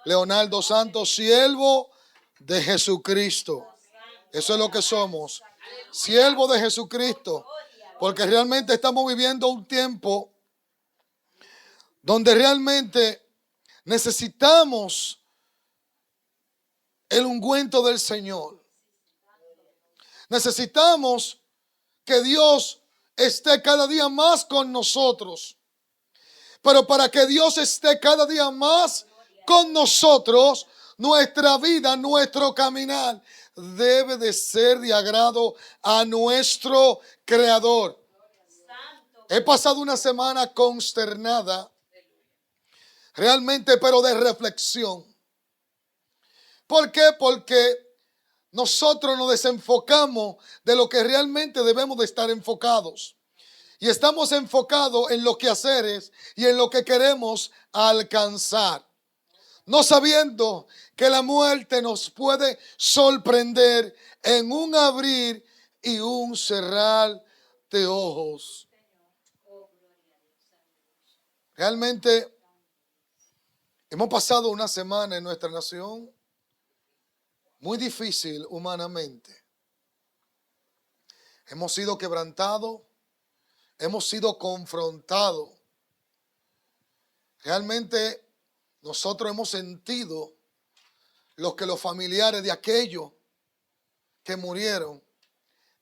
Leonardo Santos, siervo de Jesucristo. Eso es lo que somos, siervo de Jesucristo. Porque realmente estamos viviendo un tiempo donde realmente necesitamos el ungüento del Señor. Necesitamos que Dios esté cada día más con nosotros. Pero para que Dios esté cada día más con nosotros, nuestra vida, nuestro caminar debe de ser de agrado a nuestro Creador. He pasado una semana consternada, realmente, pero de reflexión. ¿Por qué? Porque nosotros nos desenfocamos de lo que realmente debemos de estar enfocados. Y estamos enfocados en los quehaceres y en lo que queremos alcanzar. No sabiendo que la muerte nos puede sorprender en un abrir y un cerrar de ojos. Realmente hemos pasado una semana en nuestra nación muy difícil humanamente. Hemos sido quebrantados, hemos sido confrontados. Realmente nosotros hemos sentido lo que los familiares de aquellos que murieron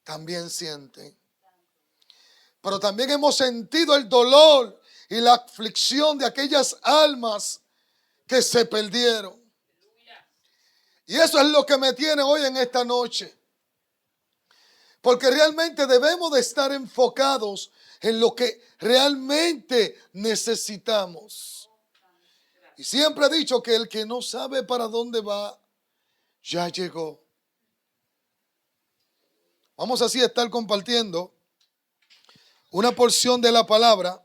también sienten. Pero también hemos sentido el dolor y la aflicción de aquellas almas que se perdieron. Y eso es lo que me tiene hoy en esta noche. Porque realmente debemos de estar enfocados en lo que realmente necesitamos. Y siempre he dicho que el que no sabe para dónde va, ya llegó. Vamos así a estar compartiendo una porción de la palabra.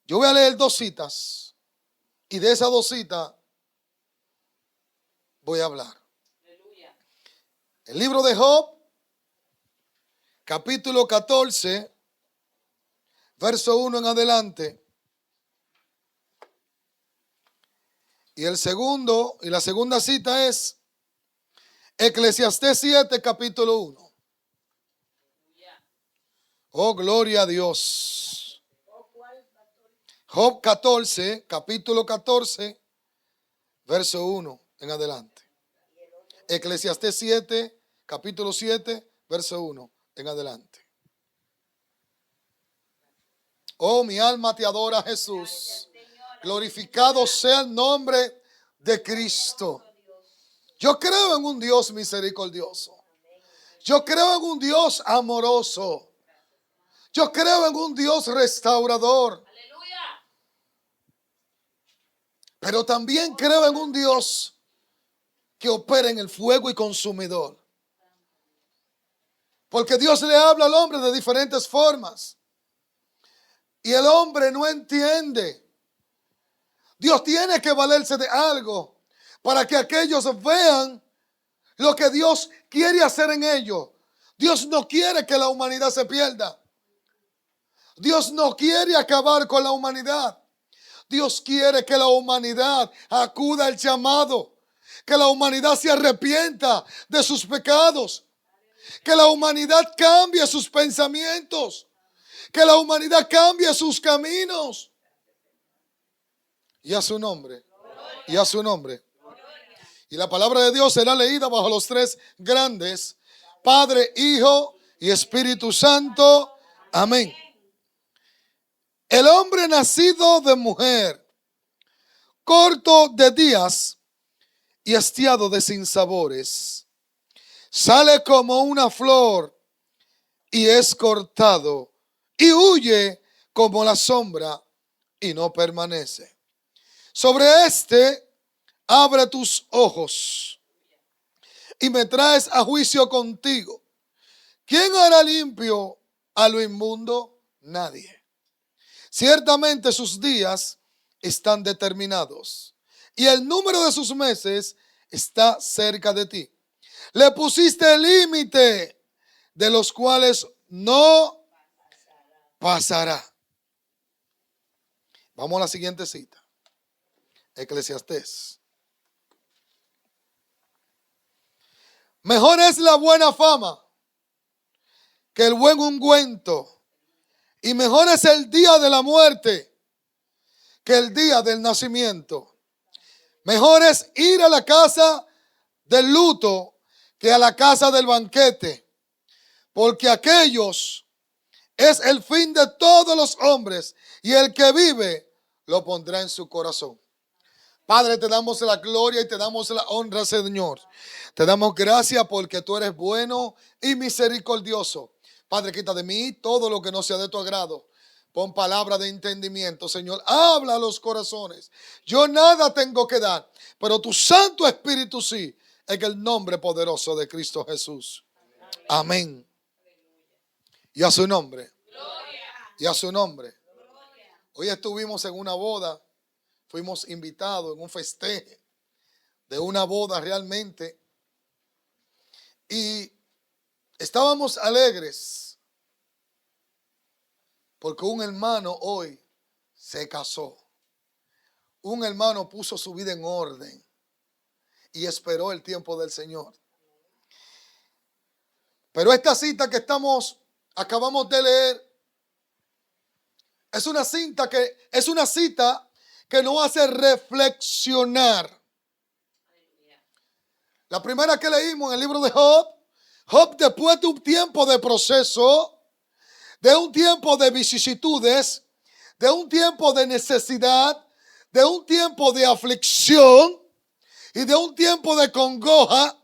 Yo voy a leer 2 citas. Y de esas 2 citas voy a hablar. El libro de Job, capítulo 14, verso 1 en adelante. Y la segunda cita es Eclesiastés 7, capítulo 1. Oh, gloria a Dios. Job 14, capítulo 14, verso 1 en adelante. Eclesiastés 7, capítulo 7, verso 1 en adelante. Oh, mi alma te adora, Jesús. Glorificado sea el nombre de Cristo. Yo creo en un Dios misericordioso. Yo creo en un Dios amoroso. Yo creo en un Dios restaurador. Pero también creo en un Dios que opera en el fuego y consumidor. Porque Dios le habla al hombre de diferentes formas. Y el hombre no entiende. Dios tiene que valerse de algo para que aquellos vean lo que Dios quiere hacer en ellos. Dios no quiere que la humanidad se pierda. Dios no quiere acabar con la humanidad. Dios quiere que la humanidad acuda al llamado. Que la humanidad se arrepienta de sus pecados. Que la humanidad cambie sus pensamientos. Que la humanidad cambie sus caminos. Y a su nombre. Y a su nombre. Y la palabra de Dios será leída bajo los 3 grandes: Padre, Hijo y Espíritu Santo. Amén. El hombre nacido de mujer, corto de días y hastiado de sinsabores, sale como una flor y es cortado y huye como la sombra y no permanece. Sobre este abre tus ojos y me traes a juicio contigo. ¿Quién hará limpio a lo inmundo? Nadie. Ciertamente sus días están determinados y el número de sus meses está cerca de ti. Le pusiste límite de los cuales no pasará. Vamos a la siguiente cita. Eclesiastés. Mejor es la buena fama que el buen ungüento, y mejor es el día de la muerte que el día del nacimiento. Mejor es ir a la casa del luto que a la casa del banquete, porque aquellos es el fin de todos los hombres, y el que vive lo pondrá en su corazón. Padre, te damos la gloria y te damos la honra, Señor. Te damos gracias porque tú eres bueno y misericordioso. Padre, quita de mí todo lo que no sea de tu agrado. Pon palabra de entendimiento, Señor. Habla a los corazones. Yo nada tengo que dar, pero tu Santo Espíritu sí, en el nombre poderoso de Cristo Jesús. Amén. Y a su nombre. Y a su nombre. Hoy estuvimos en una boda. Fuimos invitados en un festejo de una boda realmente. Y estábamos alegres porque un hermano hoy se casó. Un hermano puso su vida en orden y esperó el tiempo del Señor. Pero esta cita que acabamos de leer es una cita que nos hace reflexionar. La primera que leímos en el libro de Job después de un tiempo de proceso, de un tiempo de vicisitudes, de un tiempo de necesidad, de un tiempo de aflicción y de un tiempo de congoja,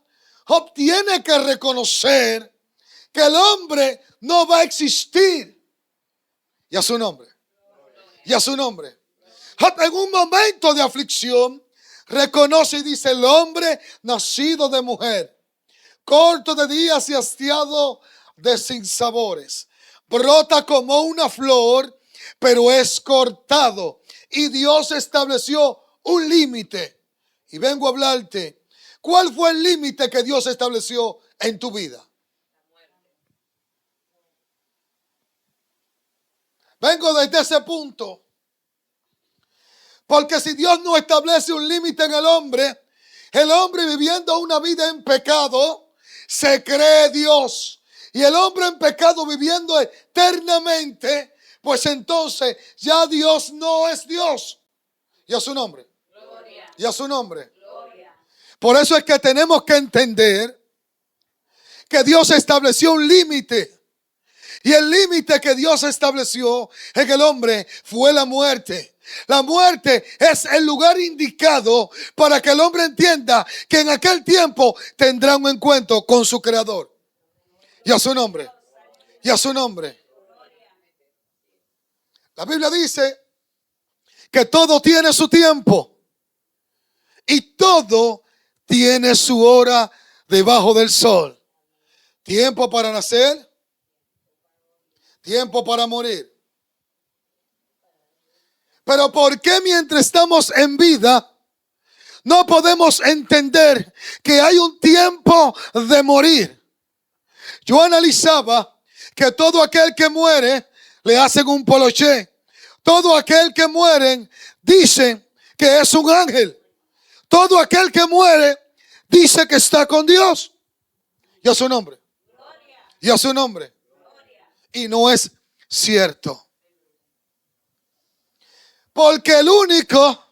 Job tiene que reconocer que el hombre no va a existir. Y a su nombre. Y a su nombre. Job en un momento de aflicción reconoce y dice: el hombre nacido de mujer, corto de días y hastiado de sinsabores, brota como una flor, pero es cortado. Y Dios estableció un límite. Y vengo a hablarte, ¿cuál fue el límite que Dios estableció en tu vida? Vengo desde ese punto. Porque si Dios no establece un límite en el hombre viviendo una vida en pecado, se cree Dios. Y el hombre en pecado viviendo eternamente, pues entonces ya Dios no es Dios. Y a su nombre. Gloria. Y a su nombre. Gloria. Por eso es que tenemos que entender que Dios estableció un límite. Y el límite que Dios estableció en el hombre fue la muerte. La muerte es el lugar indicado para que el hombre entienda que en aquel tiempo tendrá un encuentro con su Creador. Y a su nombre. Y a su nombre. La Biblia dice que todo tiene su tiempo y todo tiene su hora debajo del sol. Tiempo para nacer, tiempo para morir. Pero ¿por qué mientras estamos en vida no podemos entender que hay un tiempo de morir? Yo analizaba que todo aquel que muere le hacen un poloché. Todo aquel que muere dicen que es un ángel. Todo aquel que muere dice que está con Dios. Y a su nombre. Y a su nombre. Y no es cierto. Porque el único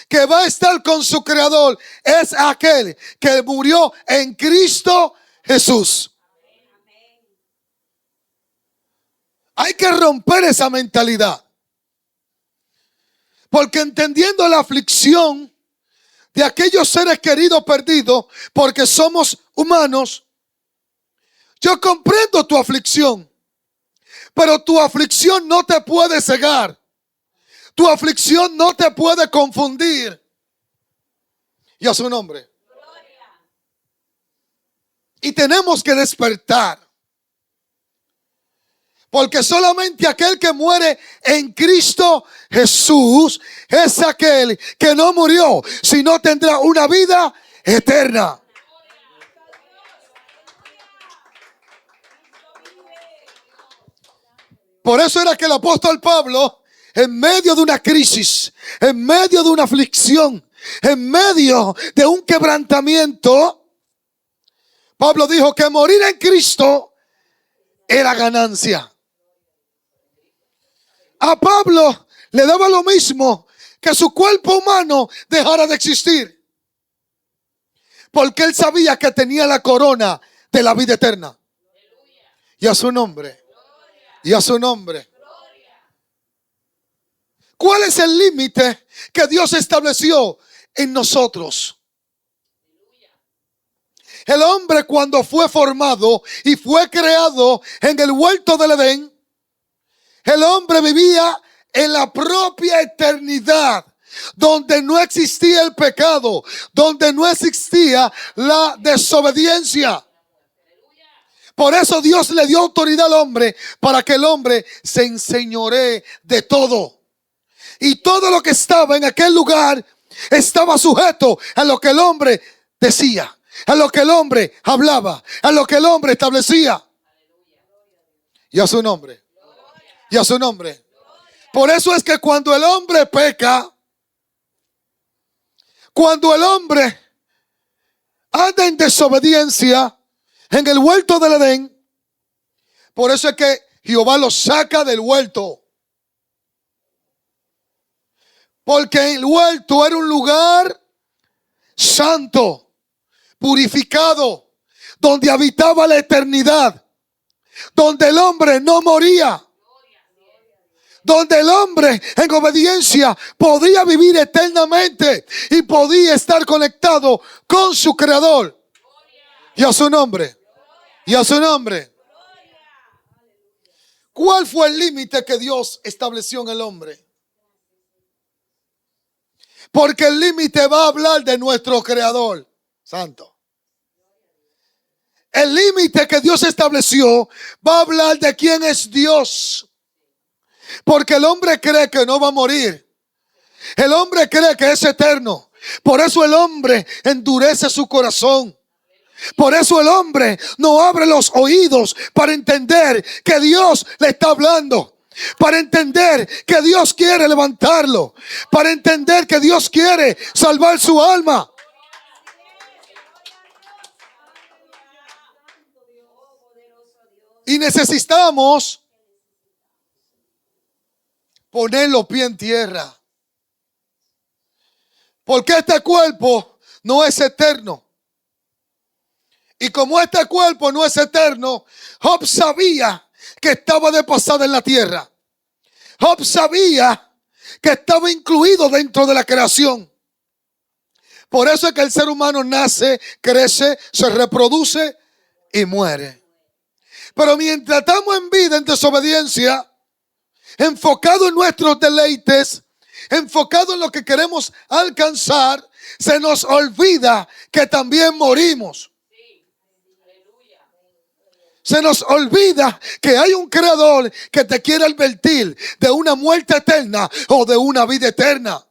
que va a estar con su Creador es aquel que murió en Cristo Jesús. Hay que romper esa mentalidad. Porque entendiendo la aflicción de aquellos seres queridos perdidos, porque somos humanos, yo comprendo tu aflicción, pero tu aflicción no te puede cegar. Tu aflicción no te puede confundir. Y a su nombre. Y tenemos que despertar. Porque solamente aquel que muere en Cristo Jesús es aquel que no murió, sino tendrá una vida eterna. Por eso era que el apóstol Pablo en medio de una crisis, en medio de una aflicción, en medio de un quebrantamiento, Pablo dijo que morir en Cristo era ganancia. A Pablo le daba lo mismo que su cuerpo humano dejara de existir, porque él sabía que tenía la corona de la vida eterna. Y a su nombre. Y a su nombre. ¿Cuál es el límite que Dios estableció en nosotros? El hombre, cuando fue formado y fue creado en el huerto del Edén, el hombre vivía en la propia eternidad, donde no existía el pecado, donde no existía la desobediencia. Por eso Dios le dio autoridad al hombre, para que el hombre se enseñoree de todo. Y todo lo que estaba en aquel lugar estaba sujeto a lo que el hombre decía, a lo que el hombre hablaba, a lo que el hombre establecía. Y a su nombre. Y a su nombre. Por eso es que cuando el hombre peca, cuando el hombre anda en desobediencia en el huerto del Edén, por eso es que Jehová lo saca del huerto. Porque el huerto era un lugar santo, purificado, donde habitaba la eternidad, donde el hombre no moría, donde el hombre en obediencia podía vivir eternamente y podía estar conectado con su Creador. Y a su nombre. Y a su nombre. ¿Cuál fue el límite que Dios estableció en el hombre? Porque el límite va a hablar de nuestro Creador Santo. El límite que Dios estableció va a hablar de quién es Dios. Porque el hombre cree que no va a morir. El hombre cree que es eterno. Por eso el hombre endurece su corazón. Por eso el hombre no abre los oídos para entender que Dios le está hablando. Para entender que Dios quiere levantarlo. Para entender que Dios quiere salvar su alma. Y necesitamos poner los pies en tierra. Porque este cuerpo no es eterno. Y como este cuerpo no es eterno, Job sabía que estaba de pasada en la tierra. Job sabía que estaba incluido dentro de la creación. Por eso es que el ser humano nace, crece, se reproduce y muere. Pero mientras estamos en vida, en desobediencia, enfocado en nuestros deleites, enfocado en lo que queremos alcanzar, se nos olvida que también morimos. Se nos olvida que hay un creador que te quiere advertir de una muerte eterna o de una vida eterna.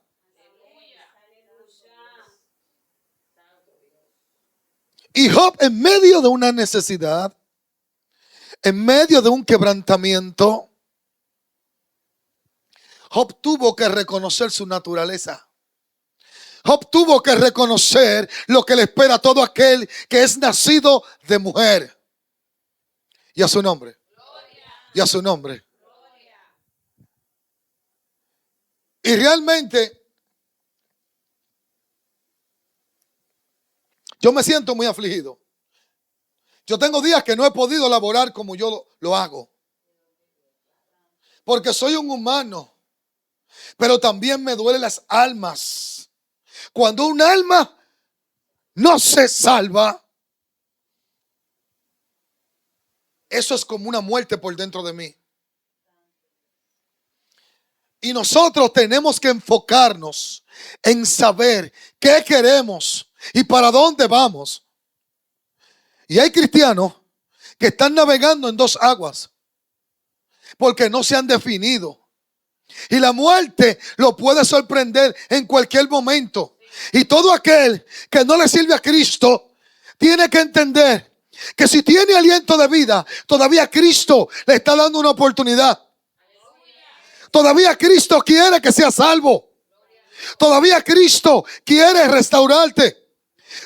Y Job, en medio de una necesidad, en medio de un quebrantamiento, Job tuvo que reconocer su naturaleza. Job tuvo que reconocer lo que le espera a todo aquel que es nacido de mujer. Y a su nombre. Y a su nombre. Y realmente yo me siento muy afligido. Yo tengo días que no he podido laborar como yo lo hago. Porque soy un humano. Pero también me duelen las almas. Cuando un alma no se salva, eso es como una muerte por dentro de mí. Y nosotros tenemos que enfocarnos en saber qué queremos y para dónde vamos. Y hay cristianos que están navegando en dos aguas porque no se han definido. Y la muerte lo puede sorprender en cualquier momento. Y todo aquel que no le sirve a Cristo tiene que entender que si tiene aliento de vida, todavía Cristo le está dando una oportunidad. Todavía Cristo quiere que seas salvo. Todavía Cristo quiere restaurarte.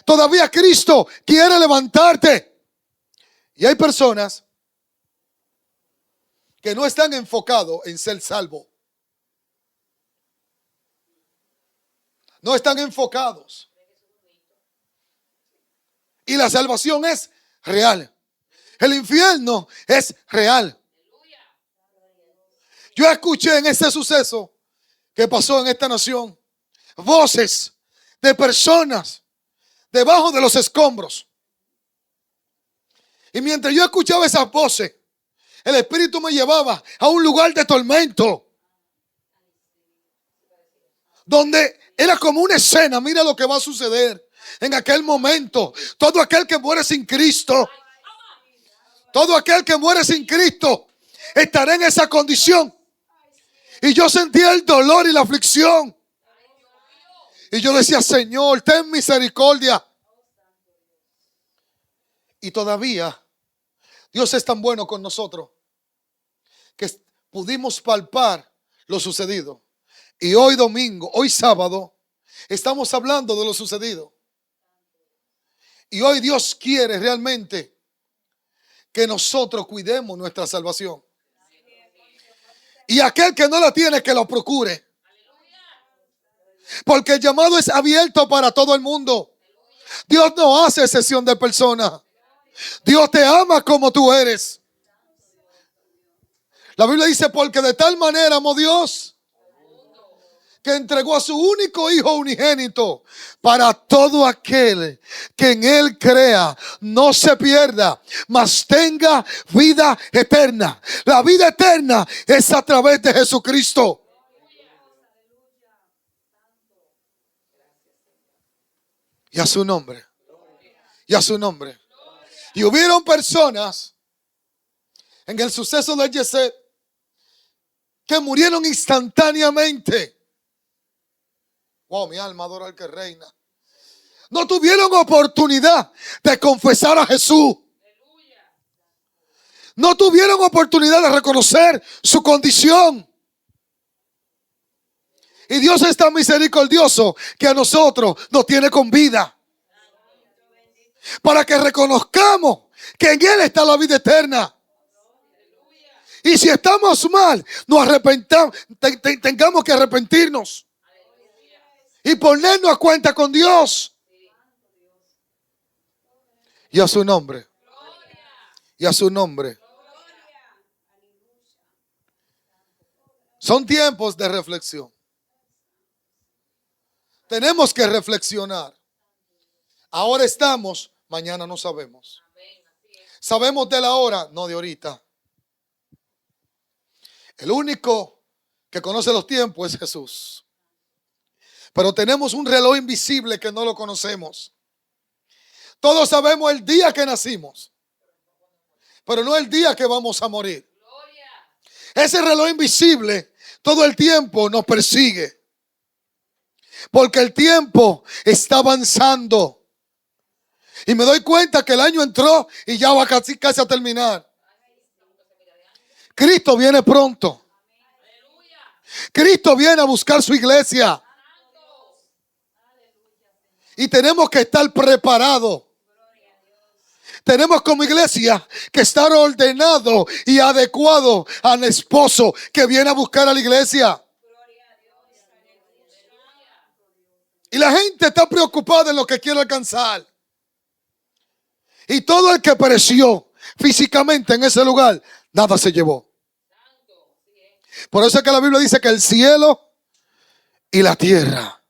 Todavía Cristo quiere levantarte. Y hay personas que no están enfocados en ser salvo. No están enfocados. Y la salvación es real. El infierno es real. Yo escuché en ese suceso que pasó en esta nación voces de personas debajo de los escombros. Y mientras yo escuchaba esas voces, el Espíritu me llevaba a un lugar de tormento, donde era como una escena. Mira lo que va a suceder en aquel momento. Todo aquel que muere sin Cristo, todo aquel que muere sin Cristo estará en esa condición. Y yo sentía el dolor y la aflicción. Y yo decía, Señor, ten misericordia. Y todavía Dios es tan bueno con nosotros que pudimos palpar lo sucedido. Y hoy domingo, hoy sábado, estamos hablando de lo sucedido. Y hoy Dios quiere realmente que nosotros cuidemos nuestra salvación. Y aquel que no la tiene, que lo procure. Porque el llamado es abierto para todo el mundo. Dios no hace excepción de personas. Dios te ama como tú eres. La Biblia dice, porque de tal manera amó Dios que entregó a su único Hijo unigénito, para todo aquel que en Él crea no se pierda, mas tenga vida eterna. La vida eterna es a través de Jesucristo. Y a su nombre. Y a su nombre. Y hubieron personas en el suceso de Yesed que murieron instantáneamente. Wow, mi alma adora al que reina. No tuvieron oportunidad de confesar a Jesús. No tuvieron oportunidad de reconocer su condición. Y Dios es tan misericordioso que a nosotros nos tiene con vida, para que reconozcamos que en Él está la vida eterna. Y si estamos mal, nos arrepentamos, tengamos que arrepentirnos y ponernos a cuenta con Dios. Y a su nombre. Y a su nombre. Son tiempos de reflexión. Tenemos que reflexionar. Ahora estamos, mañana no sabemos. Sabemos de la hora, no de ahorita. El único que conoce los tiempos es Jesús. Pero tenemos un reloj invisible que no lo conocemos. Todos sabemos el día que nacimos, pero no el día que vamos a morir. Ese reloj invisible todo el tiempo nos persigue, porque el tiempo está avanzando. Y me doy cuenta que el año entró y ya va casi a terminar. Cristo viene pronto. Cristo viene a buscar su iglesia. Y tenemos que estar preparados. Tenemos como iglesia que estar ordenado y adecuado al esposo que viene a buscar a la iglesia. Y la gente está preocupada en lo que quiere alcanzar. Y todo el que pereció físicamente en ese lugar, nada se llevó. Por eso es que la Biblia dice que el cielo y la tierra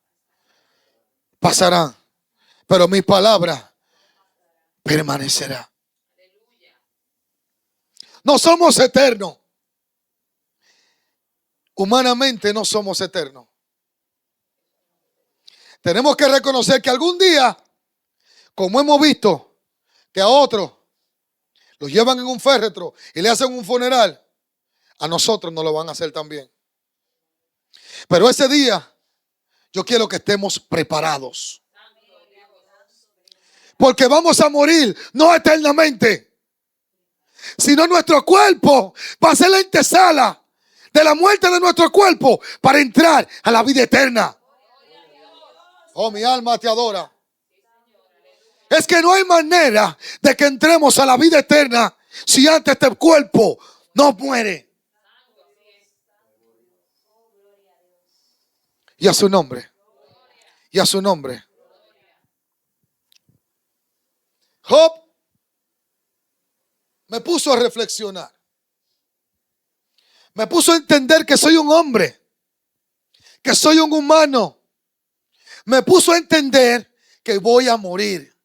pasarán, pero mi palabra permanecerá. No somos eternos. Humanamente no somos eternos. Tenemos que reconocer que algún día, como hemos visto, que a otros los llevan en un féretro y le hacen un funeral, a nosotros nos lo van a hacer también. Pero ese día yo quiero que estemos preparados, porque vamos a morir no eternamente, sino nuestro cuerpo va a ser la antesala de la muerte de nuestro cuerpo para entrar a la vida eterna. Oh, mi alma te adora. Es que no hay manera de que entremos a la vida eterna si antes este cuerpo no muere. Y a su nombre. Y a su nombre. Job me puso a reflexionar. Me puso a entender que soy un hombre, que soy un humano. Me puso a entender que voy a morir.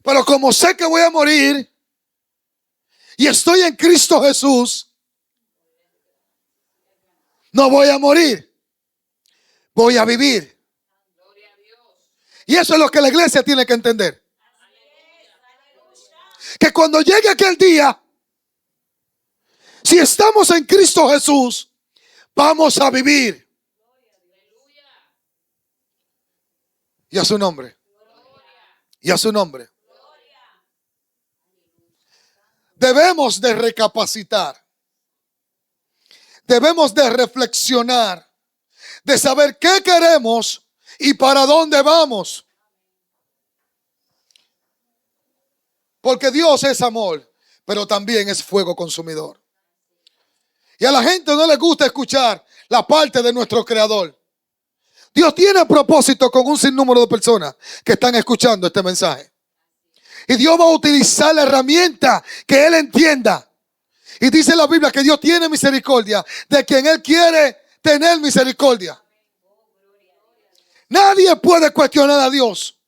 Pero como sé que voy a morir y estoy en Cristo Jesús, no voy a morir, voy a vivir. Y eso es lo que la iglesia tiene que entender. Que cuando llegue aquel día, si estamos en Cristo Jesús, vamos a vivir. Y a su nombre. Y a su nombre. Debemos de recapacitar. Debemos de reflexionar. De saber qué queremos y para dónde vamos. Porque Dios es amor, pero también es fuego consumidor. Y a la gente no le gusta escuchar la parte de nuestro Creador. Dios tiene propósito con un sinnúmero de personas que están escuchando este mensaje. Y Dios va a utilizar la herramienta que Él entienda. Y dice la Biblia que Dios tiene misericordia de quien Él quiere tener misericordia. Nadie puede cuestionar a Dios,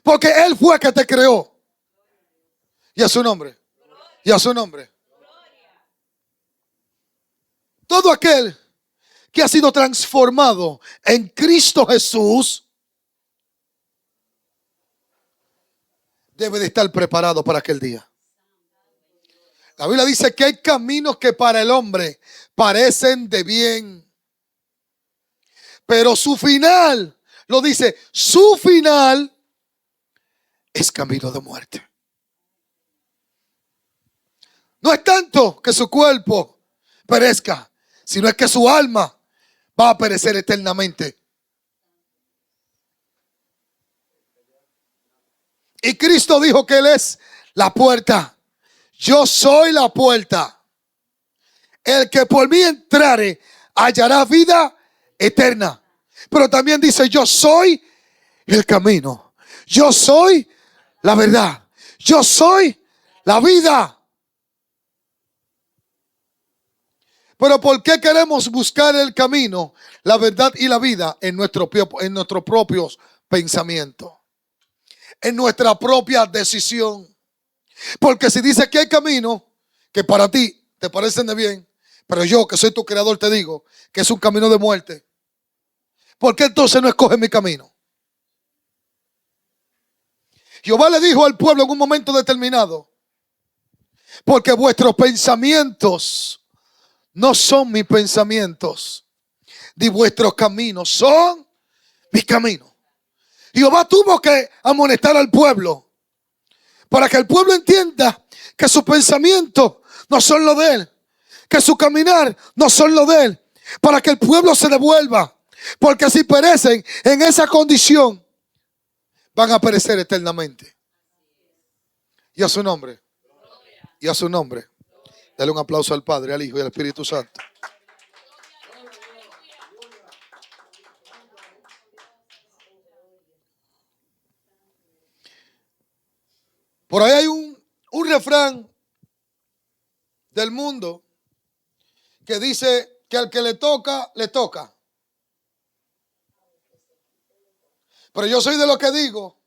porque Él fue el que te creó. Y a su nombre. Y a su nombre. Todo aquel que ha sido transformado en Cristo Jesús debe de estar preparado para aquel día. La Biblia dice que hay caminos que para el hombre parecen de bien, pero su final, lo dice, su final es camino de muerte. No es tanto que su cuerpo perezca, sino es que su alma va a perecer eternamente. Y Cristo dijo que Él es la puerta. Yo soy la puerta. El que por mí entrare hallará vida eterna. Pero también dice, yo soy el camino. Yo soy la verdad. Yo soy la vida. Pero ¿por qué queremos buscar el camino, la verdad y la vida en nuestros propios pensamientos? En nuestra propia decisión. Porque si dice que hay caminos que para ti te parecen de bien, pero yo que soy tu creador te digo que es un camino de muerte, ¿por qué entonces no escoges mi camino? Jehová le dijo al pueblo en un momento determinado, porque vuestros pensamientos no son mis pensamientos, ni vuestros caminos son mis caminos. Jehová tuvo que amonestar al pueblo para que el pueblo entienda que sus pensamientos no son los de él, que su caminar no son los de él, para que el pueblo se devuelva, porque si perecen en esa condición van a perecer eternamente. Y a su nombre, y a su nombre. Dale un aplauso al Padre, al Hijo y al Espíritu Santo. Por ahí hay un refrán del mundo que dice que al que le toca, le toca. Pero yo soy de los que digo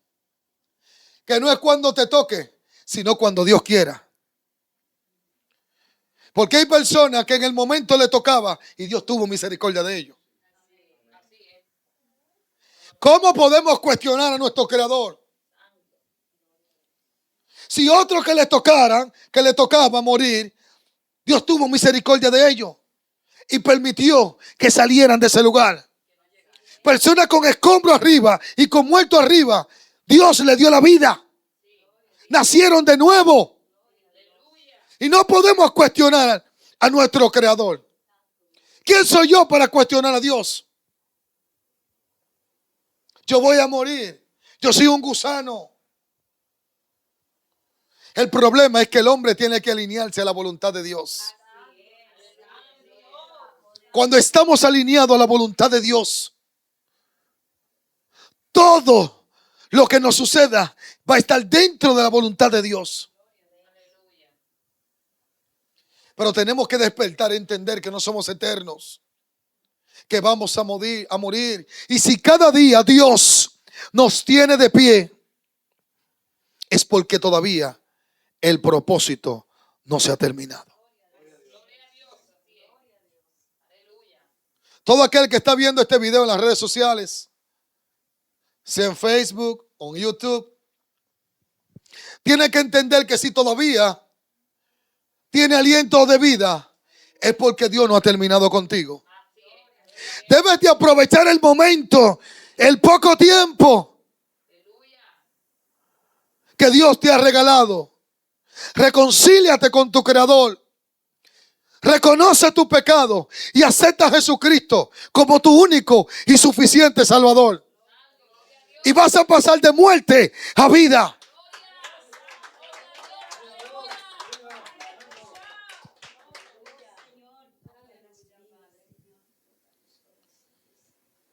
que no es cuando te toque, sino cuando Dios quiera. Porque hay personas que en el momento le tocaba y Dios tuvo misericordia de ellos. ¿Cómo podemos cuestionar a nuestro Creador? Si otros que le tocaran, que le tocaba morir, Dios tuvo misericordia de ellos y permitió que salieran de ese lugar. Personas con escombro arriba y con muerto arriba, Dios le dio la vida. Nacieron de nuevo. Y no podemos cuestionar a nuestro Creador. ¿Quién soy yo para cuestionar a Dios? Yo voy a morir. Yo soy un gusano. El problema es que el hombre tiene que alinearse a la voluntad de Dios. Cuando estamos alineados a la voluntad de Dios, todo lo que nos suceda va a estar dentro de la voluntad de Dios. Pero tenemos que despertar, entender que no somos eternos, que vamos a morir. Y si cada día Dios nos tiene de pie, es porque todavía el propósito no se ha terminado. Todo aquel que está viendo este video en las redes sociales, sea en Facebook o en YouTube, tiene que entender que si todavía tiene aliento de vida, es porque Dios no ha terminado contigo. Debes de aprovechar el momento, el poco tiempo que Dios te ha regalado. Reconcíliate con tu Creador. Reconoce tu pecado y acepta a Jesucristo como tu único y suficiente Salvador. Y vas a pasar de muerte a vida.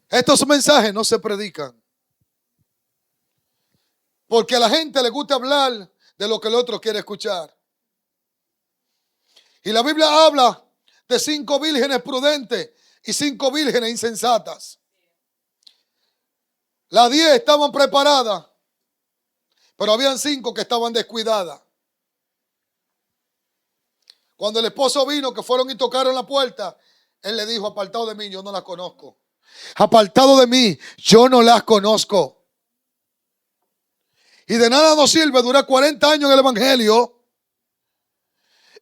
Estos mensajes no se predican, porque a la gente le gusta hablar de lo que el otro quiere escuchar. Y la Biblia habla de 5 vírgenes prudentes y 5 vírgenes insensatas. Las 10 estaban preparadas, pero habían 5 que estaban descuidadas. Cuando el esposo vino, que fueron y tocaron la puerta, él le dijo: apartado de mí, yo no las conozco. Apartado de mí, yo no las conozco. Y de nada nos sirve durar 40 años en el evangelio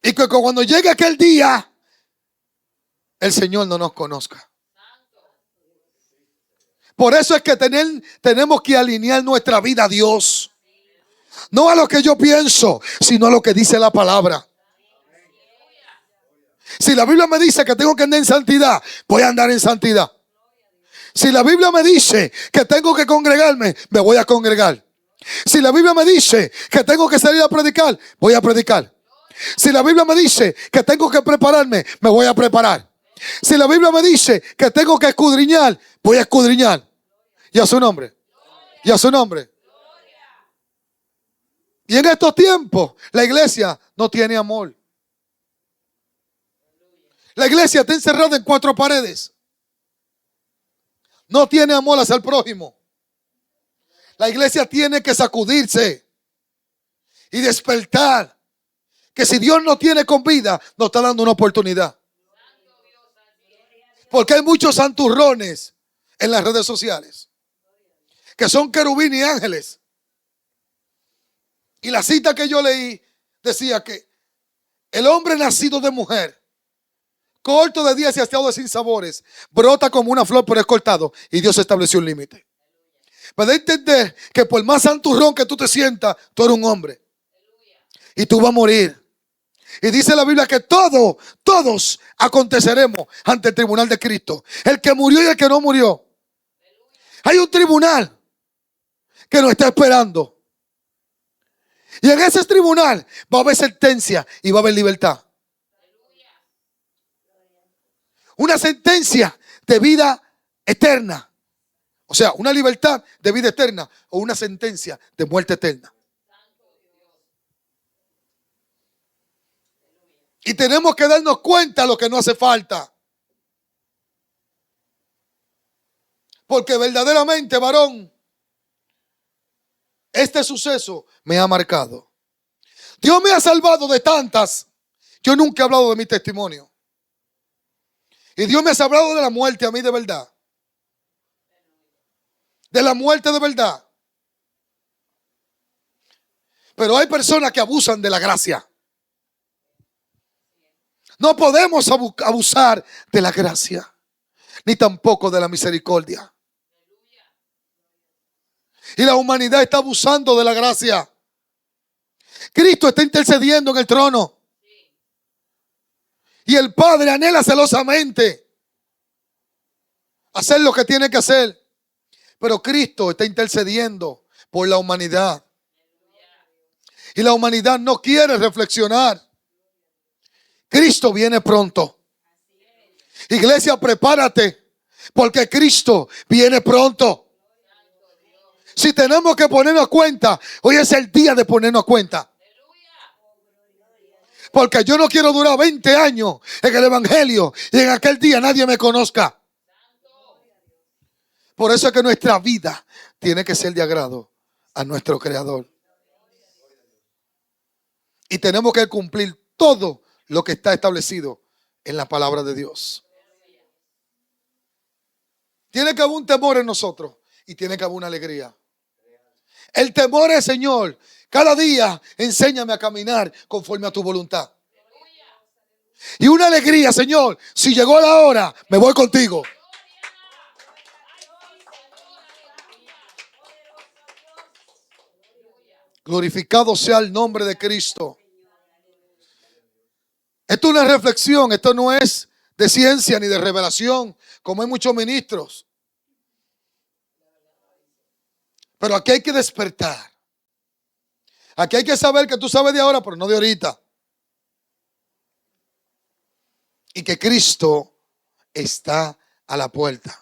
y que cuando llegue aquel día el Señor no nos conozca. Por eso es que tenemos que alinear nuestra vida a Dios. No a lo que yo pienso, sino a lo que dice la palabra. Si la Biblia me dice que tengo que andar en santidad, voy a andar en santidad. Si la Biblia me dice que tengo que congregarme, me voy a congregar. Si la Biblia me dice que tengo que salir a predicar, voy a predicar. Si la Biblia me dice que tengo que prepararme, me voy a preparar. Si la Biblia me dice que tengo que escudriñar, voy a escudriñar. Y a su nombre. Y a su nombre. Y en estos tiempos, la iglesia no tiene amor. La iglesia está encerrada en 4 paredes. No tiene amor hacia el prójimo. La iglesia tiene que sacudirse y despertar. Que si Dios no tiene con vida, nos está dando una oportunidad. Porque hay muchos santurrones en las redes sociales que son querubín y ángeles. Y la cita que yo leí decía que el hombre nacido de mujer, corto de días y hastiado de sinsabores, brota como una flor pero es cortado. Y Dios estableció un límite. Para entender que por más santurrón que tú te sientas, tú eres un hombre. Y tú vas a morir. Y dice la Biblia que todos aconteceremos ante el tribunal de Cristo. El que murió y el que no murió. Hay un tribunal que nos está esperando. Y en ese tribunal va a haber sentencia y va a haber libertad. Una sentencia de vida eterna. O sea, una libertad de vida eterna o una sentencia de muerte eterna. Y tenemos que darnos cuenta de lo que no hace falta. Porque verdaderamente, varón, este suceso me ha marcado. Dios me ha salvado de tantas. Yo nunca he hablado de mi testimonio. Y Dios me ha salvado de la muerte a mí de verdad. De la muerte de verdad. Pero hay personas que abusan de la gracia. No podemos abusar de la gracia, ni tampoco de la misericordia. Y la humanidad está abusando de la gracia. Cristo está intercediendo en el trono. Y el Padre anhela celosamente hacer lo que tiene que hacer. Pero Cristo está intercediendo por la humanidad. Y la humanidad no quiere reflexionar. Cristo viene pronto. Iglesia, prepárate, porque Cristo viene pronto. Si tenemos que ponernos cuenta, hoy es el día de ponernos cuenta. Porque yo no quiero durar 20 años en el evangelio y en aquel día nadie me conozca. Por eso es que nuestra vida tiene que ser de agrado a nuestro Creador. Y tenemos que cumplir todo lo que está establecido en la palabra de Dios. Tiene que haber un temor en nosotros y tiene que haber una alegría. El temor es, Señor, cada día enséñame a caminar conforme a tu voluntad. Y una alegría, Señor, si llegó la hora, me voy contigo. Glorificado sea el nombre de Cristo. Esto es una reflexión, esto no es de ciencia ni de revelación, como hay muchos ministros. Pero aquí hay que despertar. Aquí hay que saber que tú sabes de ahora, pero no de ahorita. Y que Cristo está a la puerta.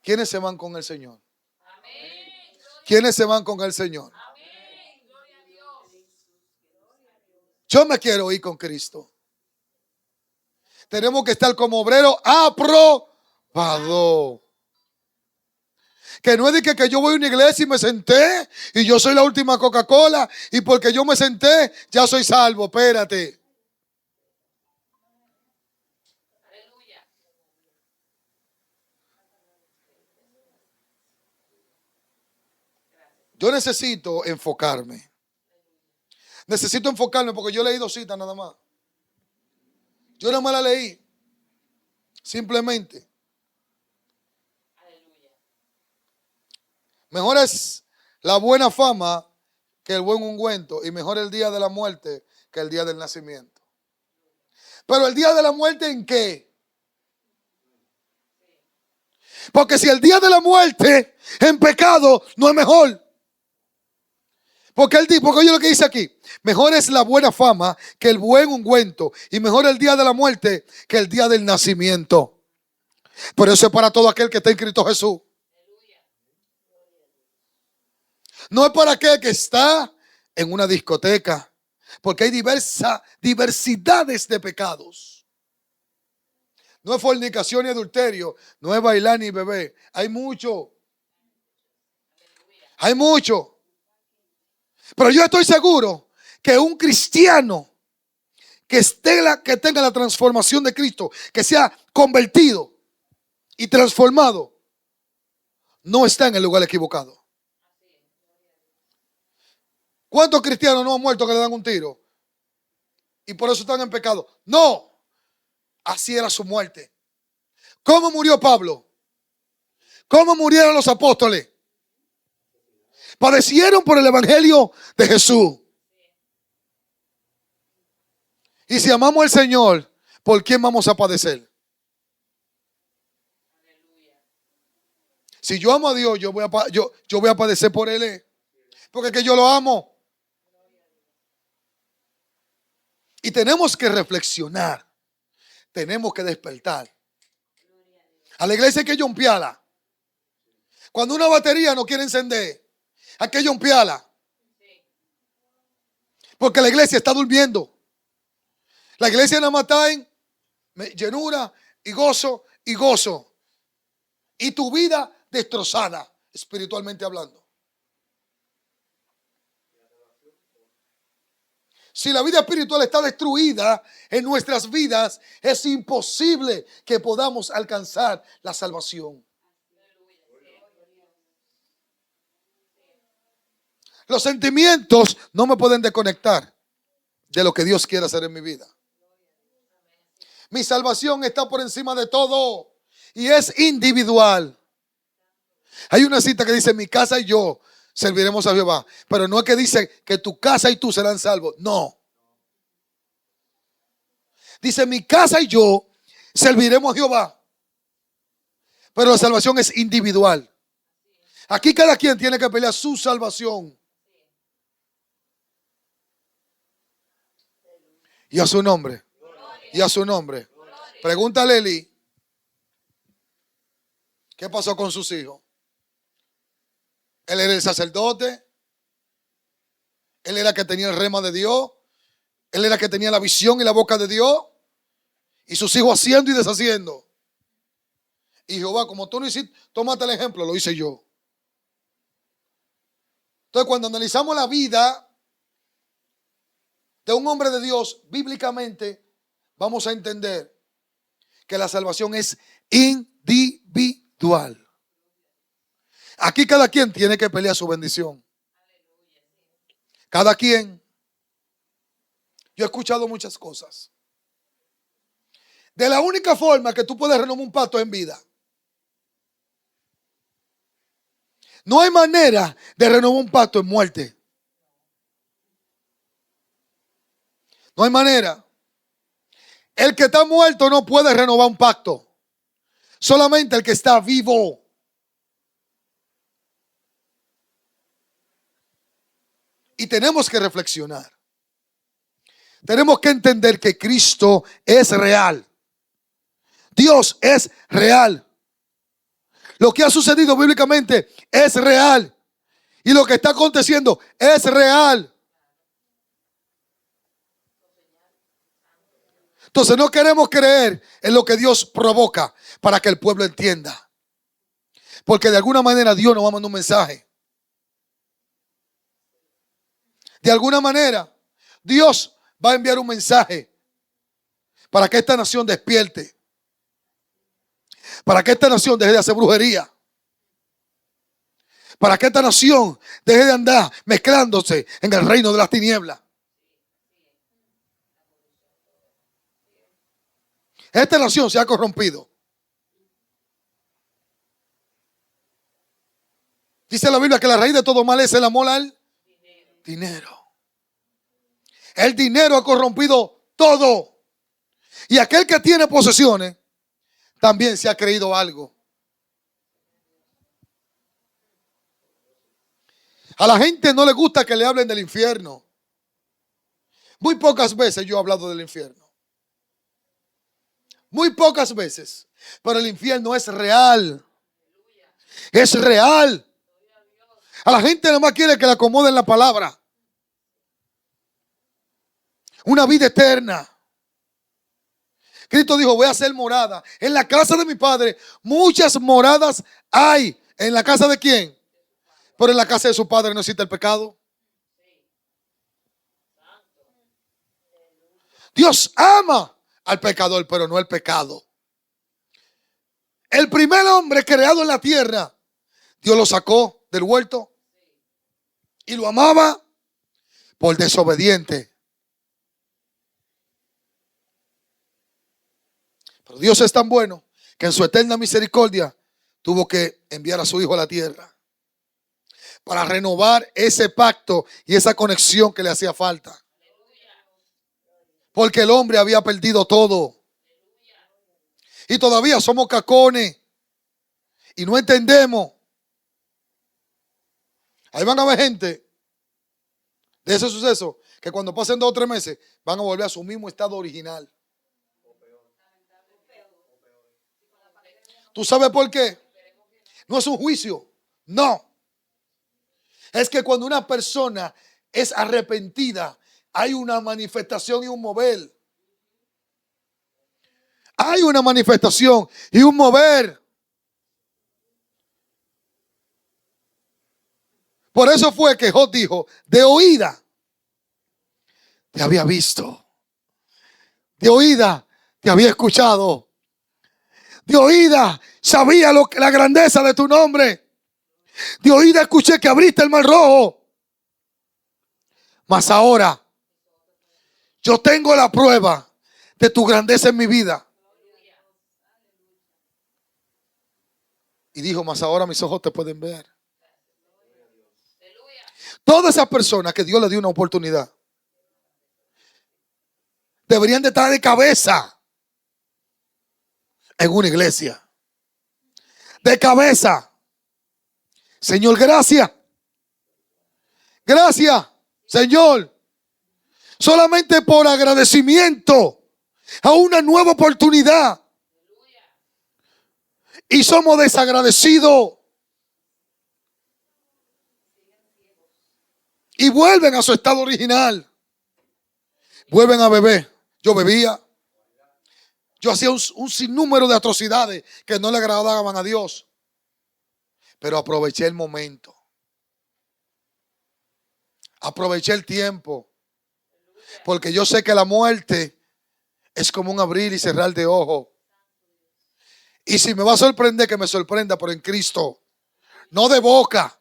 ¿Quiénes se van con el Señor? ¿Quiénes se van con el Señor? Yo me quiero ir con Cristo. Tenemos que estar como obrero aprobado. Que no es de que yo voy a una iglesia y me senté y yo soy la última Coca-Cola y porque yo me senté ya soy salvo. Espérate. Yo necesito enfocarme. Necesito enfocarme porque yo leí 2 citas nada más. Yo nada más la leí. Simplemente. Mejor es la buena fama que el buen ungüento. Y mejor el día de la muerte que el día del nacimiento. Pero el día de la muerte, ¿en qué? Porque si el día de la muerte en pecado no es mejor. Porque oye lo que dice aquí. Mejor es la buena fama que el buen ungüento. Y mejor el día de la muerte que el día del nacimiento. Pero eso es para todo aquel que está en Cristo Jesús. No es para aquel que está en una discoteca. Porque hay diversidades de pecados. No es fornicación ni adulterio. No es bailar ni beber. Hay mucho. Hay mucho. Pero yo estoy seguro que un cristiano que tenga la transformación de Cristo, que sea convertido y transformado, no está en el lugar equivocado. ¿Cuántos cristianos no han muerto que le dan un tiro? Y por eso están en pecado. No, así era su muerte. ¿Cómo murió Pablo? ¿Cómo murieron los apóstoles? Padecieron por el evangelio de Jesús. Y si amamos al Señor, ¿por quién vamos a padecer? Si yo amo a Dios, yo voy a padecer por Él. Porque es que yo lo amo. Y tenemos que reflexionar. Tenemos que despertar. A la iglesia hay que jumpearla. Cuando una batería no quiere encender, hay que jumpearla. Porque la iglesia está durmiendo. La iglesia nada más está en llenura y gozo y gozo. Y tu vida destrozada, espiritualmente hablando. Si la vida espiritual está destruida en nuestras vidas, es imposible que podamos alcanzar la salvación. Los sentimientos no me pueden desconectar de lo que Dios quiere hacer en mi vida. Mi salvación está por encima de todo y es individual. Hay una cita que dice: mi casa y yo serviremos a Jehová. Pero no es que dice que tu casa y tú serán salvos. No. Dice, mi casa y yo serviremos a Jehová. Pero la salvación es individual. Aquí cada quien tiene que pelear su salvación. Y a su nombre. Y a su nombre. Pregúntale a Eli, ¿qué pasó con sus hijos? Él era el sacerdote. Él era el que tenía el rema de Dios. Él era el que tenía la visión y la boca de Dios. Y sus hijos haciendo y deshaciendo. Y Jehová, como tú no hiciste, tómate el ejemplo, lo hice yo. Entonces, cuando analizamos la vida de un hombre de Dios, bíblicamente, vamos a entender que la salvación es individual. Aquí cada quien tiene que pelear su bendición. Cada quien. Yo he escuchado muchas cosas. De la única forma que tú puedes renovar un pacto en vida. No hay manera de renovar un pacto en muerte. No hay manera. El que está muerto no puede renovar un pacto. Solamente el que está vivo. Y tenemos que reflexionar. Tenemos que entender que Cristo es real. Dios es real. Lo que ha sucedido bíblicamente es real. Y lo que está aconteciendo es real. Entonces no queremos creer en lo que Dios provoca para que el pueblo entienda. Porque de alguna manera Dios nos va a mandar un mensaje. De alguna manera Dios va a enviar un mensaje para que esta nación despierte. Para que esta nación deje de hacer brujería. Para que esta nación deje de andar mezclándose en el reino de las tinieblas. Esta nación se ha corrompido. Dice la Biblia que la raíz de todo mal es el amor al dinero. El dinero ha corrompido todo. Y aquel que tiene posesiones también se ha creído algo. A la gente no le gusta que le hablen del infierno. Muy pocas veces yo he hablado del infierno. Muy pocas veces. Pero el infierno es real. Es real. A la gente nada más quiere que le acomoden la palabra. Una vida eterna. Cristo dijo, voy a hacer morada. En la casa de mi Padre muchas moradas hay. ¿En la casa de quién? Pero en la casa de su Padre no existe el pecado. Dios ama al pecador, pero no el pecado. El primer hombre creado en la tierra, Dios lo sacó del huerto y lo amaba por desobediente. Pero Dios es tan bueno que en su eterna misericordia tuvo que enviar a su Hijo a la tierra para renovar ese pacto y esa conexión que le hacía falta. Porque el hombre había perdido todo. Y todavía somos cacones. Y no entendemos. Ahí van a haber gente de ese suceso que cuando pasen 2 o 3 meses van a volver a su mismo estado original. ¿Tú sabes por qué? No es un juicio. No. Es que cuando una persona es arrepentida, hay una manifestación y un mover. Hay una manifestación y un mover. Por eso fue que Job dijo, de oída te había visto. De oída te había escuchado. De oída sabía la grandeza de tu nombre. De oída escuché que abriste el mar rojo. Mas ahora yo tengo la prueba de tu grandeza en mi vida. Y dijo, mas ahora mis ojos te pueden ver. Todas esas personas que Dios le dio una oportunidad deberían de estar de cabeza en una iglesia. De cabeza. Señor, gracias. Gracias, Señor. Solamente por agradecimiento a una nueva oportunidad. Y somos desagradecidos. Y vuelven a su estado original. Vuelven a beber. Yo bebía. Yo hacía un sinnúmero de atrocidades que no le agradaban a Dios. Pero aproveché el momento. Aproveché el tiempo. Porque yo sé que la muerte es como un abrir y cerrar de ojos. Y si me va a sorprender, que me sorprenda, pero en Cristo. No de boca,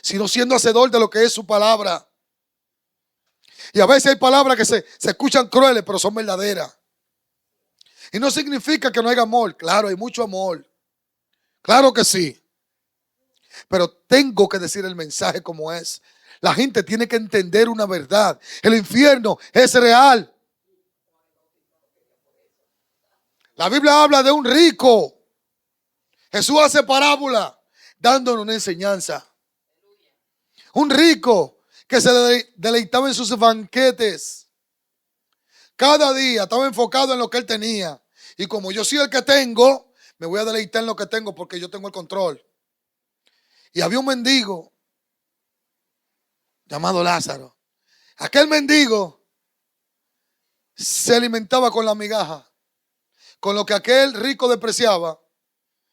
sino siendo hacedor de lo que es su palabra. Y a veces hay palabras que se escuchan crueles, pero son verdaderas. Y no significa que no haya amor. Claro, hay mucho amor. Claro que sí. Pero tengo que decir el mensaje como es. La gente tiene que entender una verdad. El infierno es real. La Biblia habla de un rico. Jesús hace parábola dándonos una enseñanza. Un rico que se deleitaba en sus banquetes. Cada día estaba enfocado en lo que él tenía. Y como yo soy el que tengo, me voy a deleitar en lo que tengo porque yo tengo el control. Y había un mendigo llamado Lázaro. Aquel mendigo se alimentaba con la migaja, con lo que aquel rico despreciaba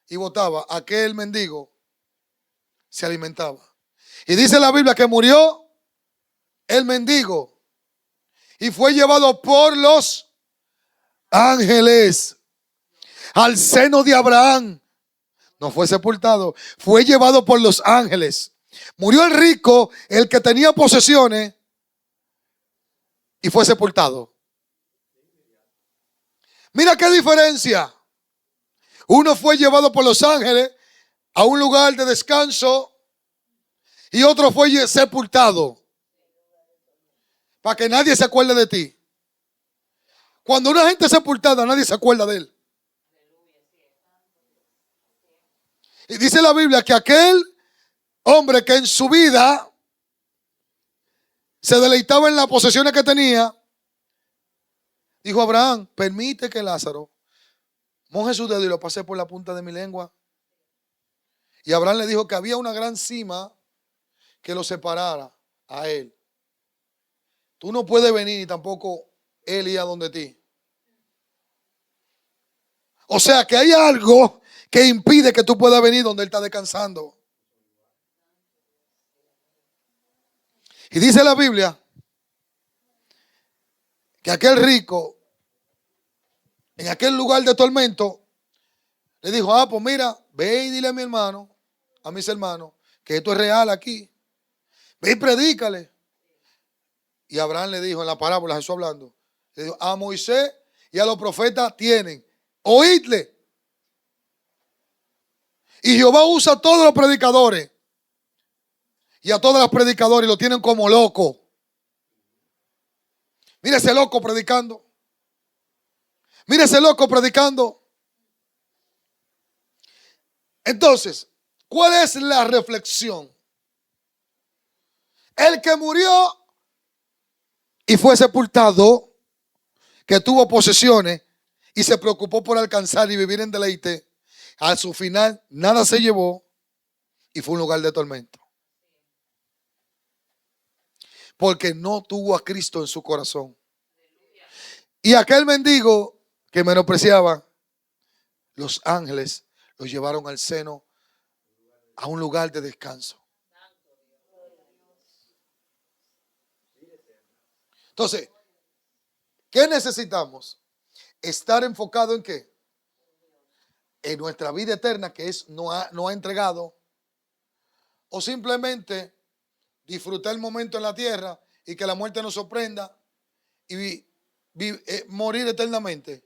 y botaba. Aquel mendigo se alimentaba. Y dice la Biblia que murió el mendigo y fue llevado por los ángeles al seno de Abraham. No fue sepultado, fue llevado por los ángeles. Murió el rico, el que tenía posesiones, y fue sepultado. Mira qué diferencia. Uno fue llevado por los ángeles a un lugar de descanso y otro fue sepultado. Para que nadie se acuerde de ti. Cuando una gente es sepultada, nadie se acuerda de él. Y dice la Biblia que aquel hombre que en su vida se deleitaba en las posesiones que tenía, dijo: Abraham, permite que Lázaro moje su dedo y lo pase por la punta de mi lengua. Y Abraham le dijo que había una gran cima que lo separara a él. Tú no puedes venir y tampoco él ir a donde ti. O sea que hay algo que impide que tú puedas venir donde él está descansando. Y dice la Biblia que aquel rico, en aquel lugar de tormento, le dijo: pues mira, ve y dile a mi hermano, a mis hermanos, que esto es real aquí. Ve y predícale. Y Abraham le dijo en la parábola, Jesús hablando, le dijo: a Moisés y a los profetas tienen, oídle. Y Jehová usa a todos los predicadores y a todos los predicadores, lo tienen como loco. Mira ese loco predicando. Mira ese loco predicando. Entonces, ¿cuál es la reflexión? El que murió y fue sepultado, que tuvo posesiones y se preocupó por alcanzar y vivir en deleite, a su final nada se llevó y fue un lugar de tormento. Porque no tuvo a Cristo en su corazón. Y aquel mendigo que menospreciaba, los ángeles lo llevaron al seno, a un lugar de descanso. Entonces, ¿qué necesitamos? Estar enfocado en qué? En nuestra vida eterna, que es no ha entregado, o simplemente disfrutar el momento en la tierra y que la muerte nos sorprenda y morir eternamente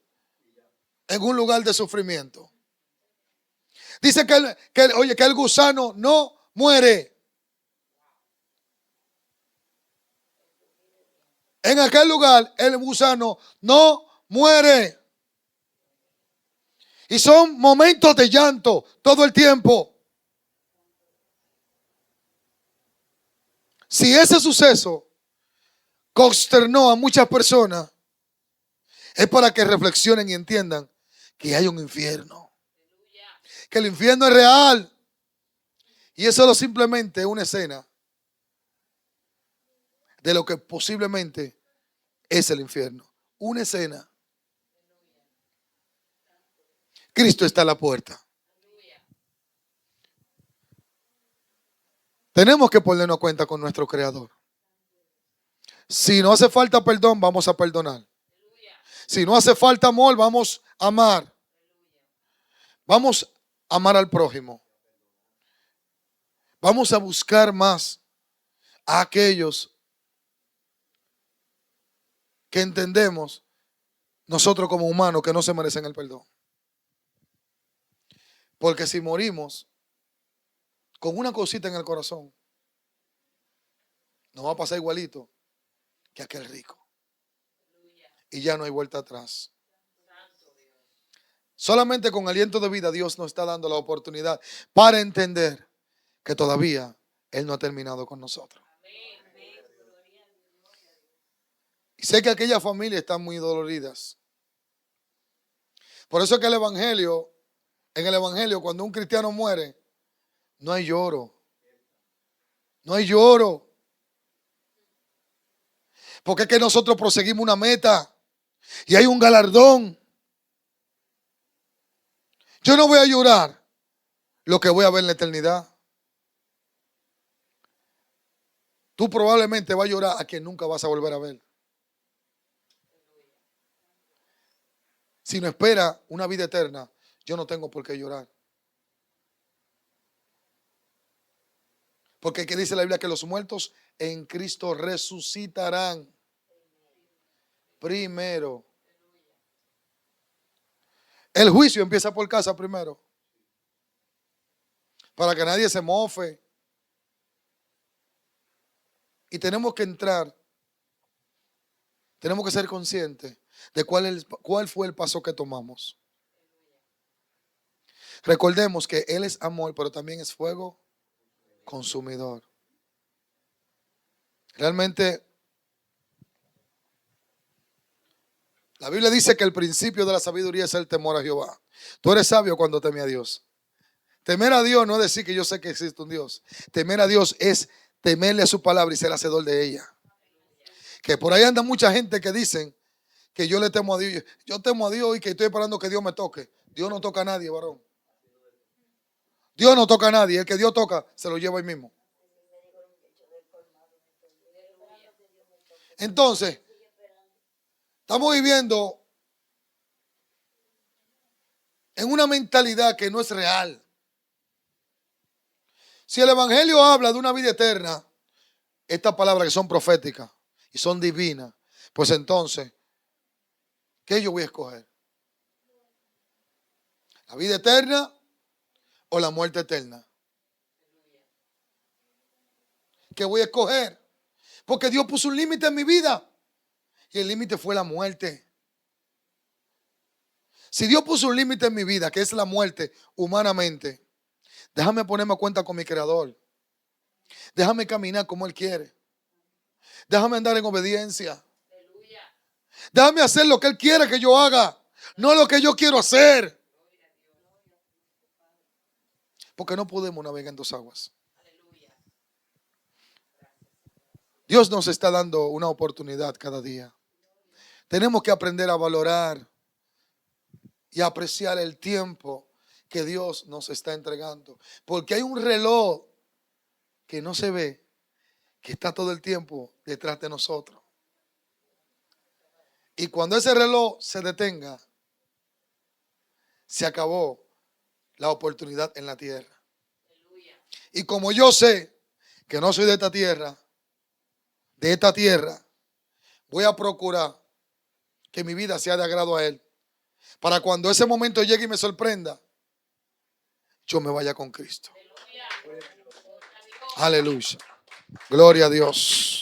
en un lugar de sufrimiento. Dice que el gusano no muere. En aquel lugar el gusano no muere. Y son momentos de llanto todo el tiempo. Si ese suceso consternó a muchas personas, es para que reflexionen y entiendan que hay un infierno. Que el infierno es real. Y es solo simplemente una escena de lo que posiblemente es el infierno. Una escena. Cristo está a la puerta. Tenemos que ponernos cuenta con nuestro Creador. Si no hace falta perdón, vamos a perdonar. Si no hace falta amor, vamos a amar. Vamos a amar al prójimo. Vamos a buscar más a aquellos que entendemos nosotros como humanos que no se merecen el perdón. Porque si morimos con una cosita en el corazón, nos va a pasar igualito que aquel rico. Y ya no hay vuelta atrás. Solamente con aliento de vida Dios nos está dando la oportunidad para entender que todavía Él no ha terminado con nosotros. Y sé que aquellas familias están muy doloridas. Por eso es que en el Evangelio, cuando un cristiano muere, no hay lloro. No hay lloro. Porque es que nosotros proseguimos una meta y hay un galardón. Yo no voy a llorar lo que voy a ver en la eternidad. Tú probablemente vas a llorar a quien nunca vas a volver a ver. Si no espera una vida eterna, yo no tengo por qué llorar. Porque ¿qué dice la Biblia? Que los muertos en Cristo resucitarán primero. El juicio empieza por casa primero. Para que nadie se mofe. Y tenemos que entrar. Tenemos que ser conscientes de cuál fue el paso que tomamos. Recordemos que Él es amor, pero también es fuego consumidor. Realmente, la Biblia dice que el principio de la sabiduría es el temor a Jehová. Tú eres sabio cuando temes a Dios. Temer a Dios no es decir que yo sé que existe un Dios. Temer a Dios es temerle a su palabra y ser hacedor de ella. Que por ahí anda mucha gente que dicen que yo le temo a Dios. Yo temo a Dios y que estoy esperando que Dios me toque. Dios no toca a nadie, varón. Dios no toca a nadie. El que Dios toca se lo lleva ahí mismo. Entonces, estamos viviendo en una mentalidad que no es real. Si el Evangelio habla de una vida eterna, estas palabras que son proféticas y son divinas, pues entonces, ¿qué yo voy a escoger? ¿La vida eterna o la muerte eterna? ¿Qué voy a escoger? Porque Dios puso un límite en mi vida y el límite fue la muerte. Si Dios puso un límite en mi vida, que es la muerte humanamente, déjame ponerme a cuenta con mi Creador. Déjame caminar como Él quiere. Déjame andar en obediencia. Déjame hacer lo que Él quiere que yo haga, no lo que yo quiero hacer. Porque no podemos navegar en dos aguas. Dios nos está dando una oportunidad cada día. Tenemos que aprender a valorar y apreciar el tiempo que Dios nos está entregando. Porque hay un reloj que no se ve, que está todo el tiempo detrás de nosotros. Y cuando ese reloj se detenga, se acabó la oportunidad en la tierra. Y como yo sé que no soy de esta tierra, voy a procurar que mi vida sea de agrado a Él. Para cuando ese momento llegue y me sorprenda, yo me vaya con Cristo. Aleluya. Gloria a Dios.